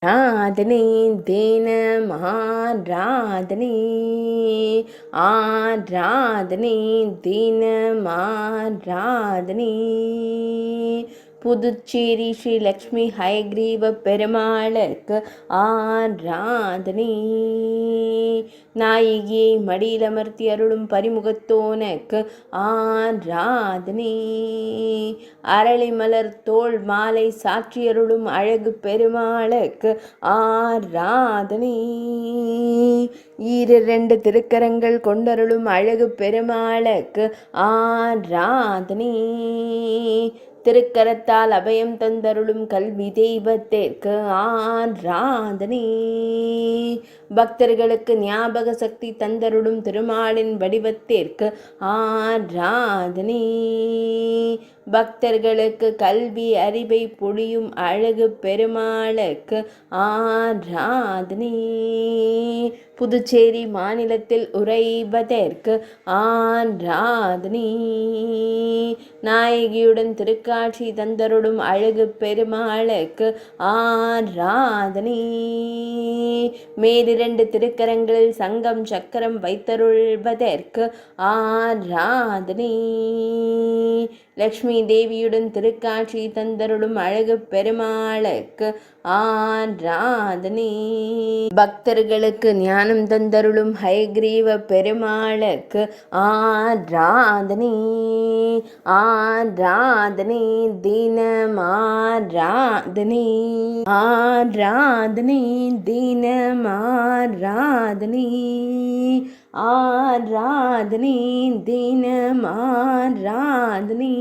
ஆராதனை தினம் ஆராதனை, ஆராதனை தினம் ஆராதனை. புதுச்சேரி ஸ்ரீ லக்ஷ்மி ஹயக்ரீவ பெருமாளுக்கு ஆராதனை. நாயகியை மடியில் அமர்த்தி அருளும் பரிமுகத்தோனுக்கு ஆராதனை. அரளி மலர் தோள் மாலை சாற்றி அருளும் அழகு பெருமாளுக்கு ஆராதனை. ஈரிரண்டு திருக்கரங்கள் கொண்டருளும் அழகு பெருமாளுக்கு ஆராதனை. திருக்கரத்தால் அபயம் தந்தருளும் கல்வி தெய்வத்திற்கு ஆராதனை. பக்தர்களுக்கு ஞாபக சக்தி தந்தருளும் திருமாலின் வடிவத்திற்கு ஆராதனை. பக்தர்களுக்கு கல்வி அறிவை பொழியும் அழகு பெருமாளுக்கு ஆராதனை. புதுச்சேரி மாநிலத்தில் உறைவதற்கு ஆராதனை. நாயகியுடன் திருக்காட்சி தந்தருடும் அழகு பெருமாளுக்கு ஆராதனை. மேலிரண்டு திருக்கரங்களில் சங்கம் சக்கரம் வைத்தருள்வதற்கு ஆராதனை. லக்ஷ்மி தேவியுடன் திருக்காட்சி தந்தருளும் அழகு பெருமாளுக்கு ஆராதனை. பக்தர்களுக்கு ஞானம் தந்தருளும் ஹயக்ரீவ பெருமாளுக்கு ஆராதனை. ஆராதனை தினம் ஆராதனை, ஆராதனை தினம் ஆராதனை, ஆராதனை தினம் ஆராதனை.